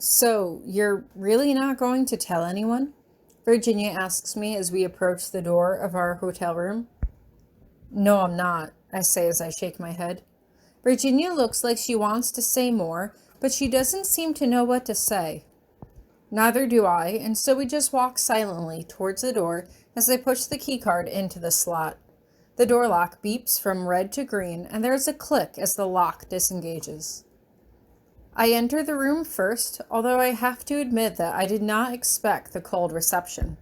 So, you're really not going to tell anyone? Virginia asks me as we approach the door of our hotel room. No, I'm not, I say as I shake my head. Virginia looks like she wants to say more, but she doesn't seem to know what to say. Neither do I, and so we just walk silently towards the door as I push the keycard into the slot. The door lock beeps from red to green, and there's a click as the lock disengages. I enter the room first, although I have to admit that I did not expect the cold reception.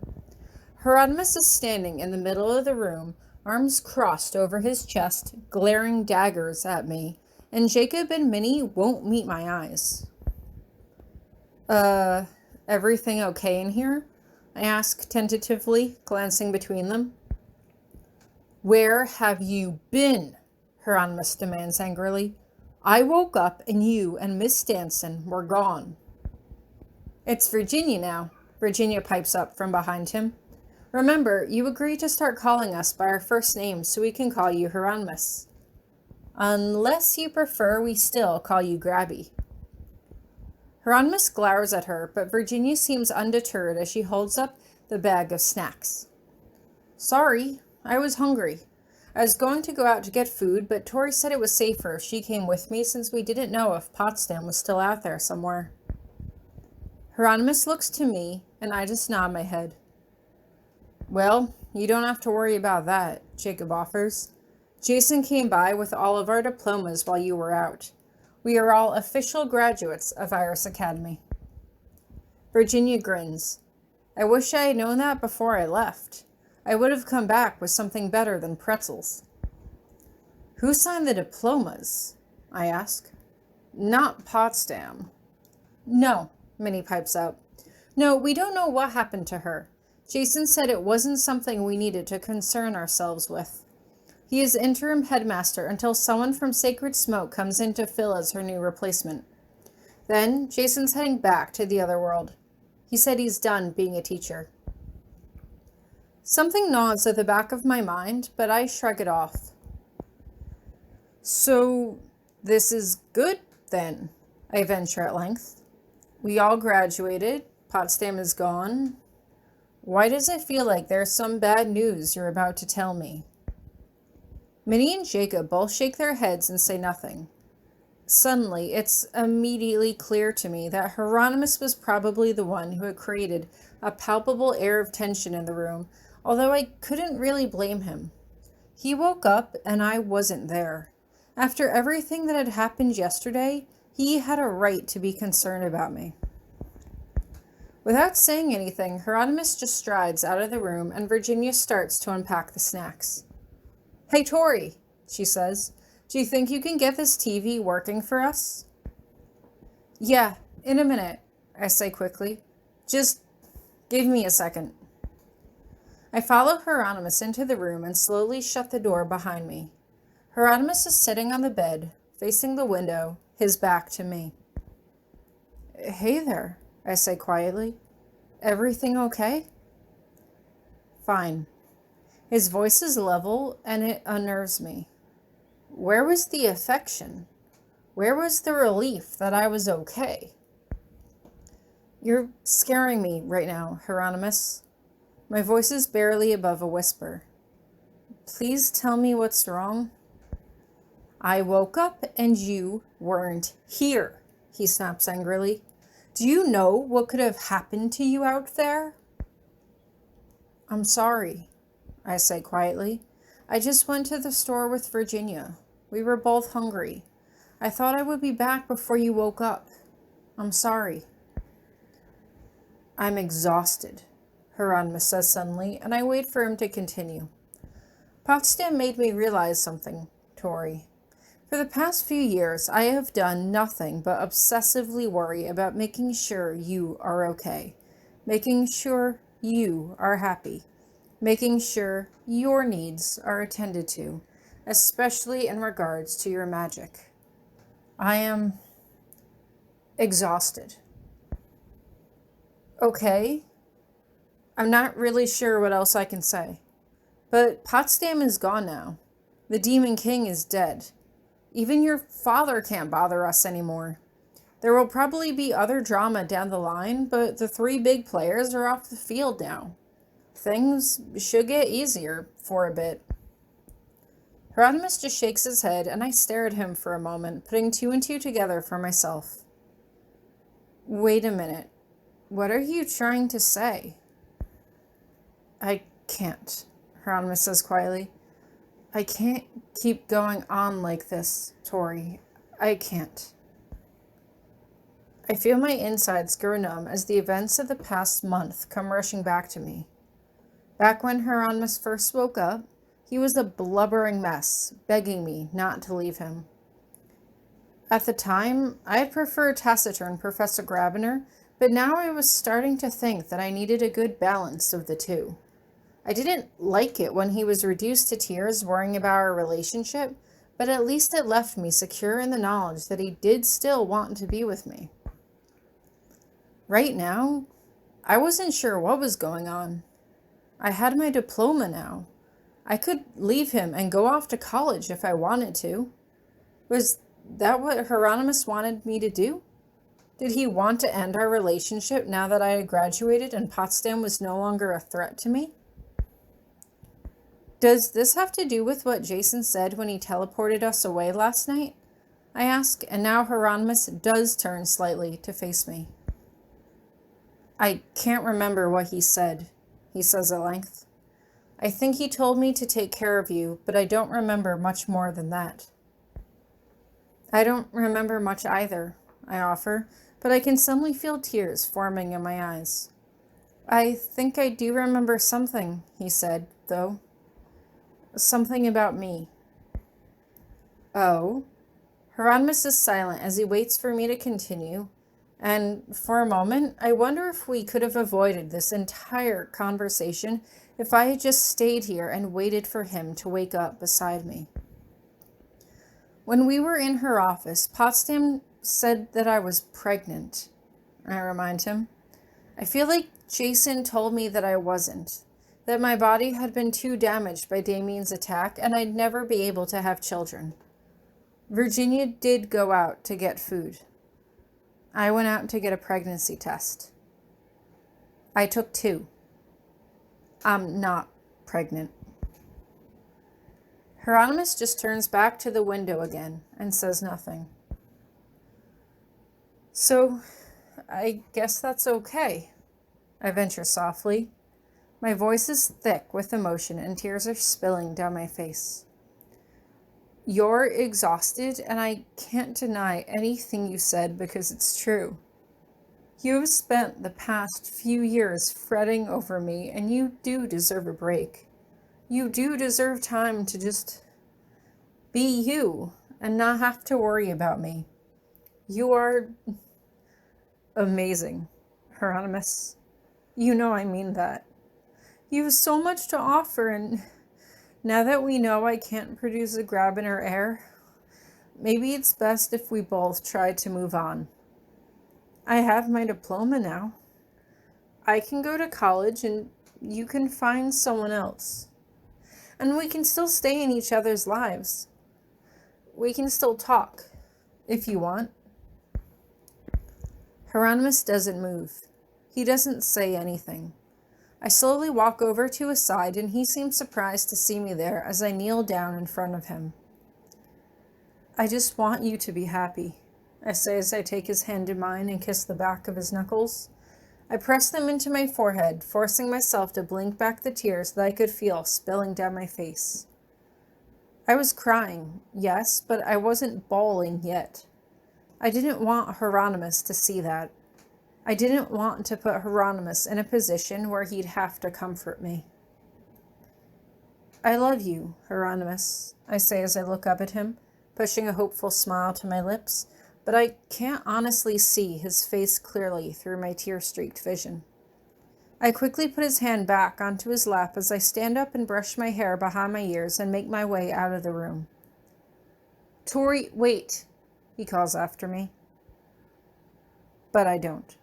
Hieronymous is standing in the middle of the room, arms crossed over his chest, glaring daggers at me, and Jacob and Minnie won't meet my eyes. Everything okay in here? I ask tentatively, glancing between them. Where have you been? Hieronymous demands angrily. I woke up and you and Miss Stanson were gone. It's Virginia now, Virginia pipes up from behind him. Remember, you agreed to start calling us by our first names so we can call you Hieronymous. Unless you prefer we still call you Grabby. Hieronymous glowers at her, but Virginia seems undeterred as she holds up the bag of snacks. Sorry, I was hungry. I was going to go out to get food, but Tori said it was safer if she came with me since we didn't know if Potsdam was still out there somewhere. Hieronymous looks to me, and I just nod my head. Well, you don't have to worry about that, Jacob offers. Jason came by with all of our diplomas while you were out. We are all official graduates of Iris Academy. Virginia grins. I wish I had known that before I left. I would have come back with something better than pretzels. Who signed the diplomas? I ask. Not Potsdam. No, Minnie pipes up. No, we don't know what happened to her. Jason said it wasn't something we needed to concern ourselves with. He is interim headmaster until someone from Sacred Smoke comes in to fill as her new replacement. Then, Jason's heading back to the other world. He said he's done being a teacher. Something gnaws at the back of my mind, but I shrug it off. So, this is good, then, I venture at length. We all graduated. Potsdam is gone. Why does it feel like there's some bad news you're about to tell me? Minnie and Jacob both shake their heads and say nothing. Suddenly, it's immediately clear to me that Hieronymous was probably the one who had created a palpable air of tension in the room, although I couldn't really blame him. He woke up and I wasn't there. After everything that had happened yesterday, he had a right to be concerned about me. Without saying anything, Hieronymous just strides out of the room and Virginia starts to unpack the snacks. Hey, Tori, she says, do you think you can get this TV working for us? Yeah, in a minute, I say quickly. Just give me a second. I follow Hieronymous into the room and slowly shut the door behind me. Hieronymous is sitting on the bed, facing the window, his back to me. Hey there, I say quietly. Everything okay? Fine. His voice is level, and it unnerves me. Where was the affection? Where was the relief that I was okay? You're scaring me right now, Hieronymous. My voice is barely above a whisper. Please tell me what's wrong. I woke up and you weren't here, he snaps angrily. Do you know what could have happened to you out there? I'm sorry, I say quietly. I just went to the store with Virginia. We were both hungry. I thought I would be back before you woke up. I'm sorry. I'm exhausted, Hieronymous says suddenly, and I wait for him to continue. Potsdam made me realize something, Tori. For the past few years, I have done nothing but obsessively worry about making sure you are okay, making sure you are happy, making sure your needs are attended to, especially in regards to your magic. I am exhausted. Okay. I'm not really sure what else I can say. But Potsdam is gone now. The Demon King is dead. Even your father can't bother us anymore. There will probably be other drama down the line, but the three big players are off the field now. Things should get easier for a bit. Hieronymous just shakes his head, and I stare at him for a moment, putting two and two together for myself. Wait a minute. What are you trying to say? I can't, Hieronymous says quietly. I can't keep going on like this, Tori. I can't. I feel my insides grow numb as the events of the past month come rushing back to me. Back when Hieronymous first woke up, he was a blubbering mess, begging me not to leave him. At the time, I had preferred taciturn Professor Grabiner, but now I was starting to think that I needed a good balance of the two. I didn't like it when he was reduced to tears worrying about our relationship, but at least it left me secure in the knowledge that he did still want to be with me. Right now, I wasn't sure what was going on. I had my diploma now. I could leave him and go off to college if I wanted to. Was that what Hieronymous wanted me to do? Did he want to end our relationship now that I had graduated and Potsdam was no longer a threat to me? Does this have to do with what Jason said when he teleported us away last night? I ask, and now Hieronymous does turn slightly to face me. I can't remember what he said, he says at length. I think he told me to take care of you, but I don't remember much more than that. I don't remember much either, I offer, but I can suddenly feel tears forming in my eyes. I think I do remember something, he said, though. Something about me. Oh? Hieronymous is silent as he waits for me to continue, and for a moment, I wonder if we could have avoided this entire conversation if I had just stayed here and waited for him to wake up beside me. When we were in her office, Potsdam said that I was pregnant, I remind him. I feel like Jason told me that I wasn't, that my body had been too damaged by Damien's attack and I'd never be able to have children. Virginia did go out to get food. I went out to get a pregnancy test. I took 2. I'm not pregnant. Hieronymous just turns back to the window again and says nothing. So, I guess that's okay, I venture softly. My voice is thick with emotion and tears are spilling down my face. You're exhausted, and I can't deny anything you said because it's true. You've spent the past few years fretting over me, and you do deserve a break. You do deserve time to just be you and not have to worry about me. You are amazing, Hieronymous. You know I mean that. You have so much to offer, and now that we know I can't produce a Grabiner heir, maybe it's best if we both try to move on. I have my diploma now. I can go to college and you can find someone else. And we can still stay in each other's lives. We can still talk, if you want. Hieronymous doesn't move. He doesn't say anything. I slowly walk over to his side and he seems surprised to see me there as I kneel down in front of him. I just want you to be happy, I say as I take his hand in mine and kiss the back of his knuckles. I press them into my forehead, forcing myself to blink back the tears that I could feel spilling down my face. I was crying, yes, but I wasn't bawling yet. I didn't want Hieronymous to see that. I didn't want to put Hieronymous in a position where he'd have to comfort me. I love you, Hieronymous, I say as I look up at him, pushing a hopeful smile to my lips, but I can't honestly see his face clearly through my tear-streaked vision. I quickly put his hand back onto his lap as I stand up and brush my hair behind my ears and make my way out of the room. Tori, wait, he calls after me. But I don't.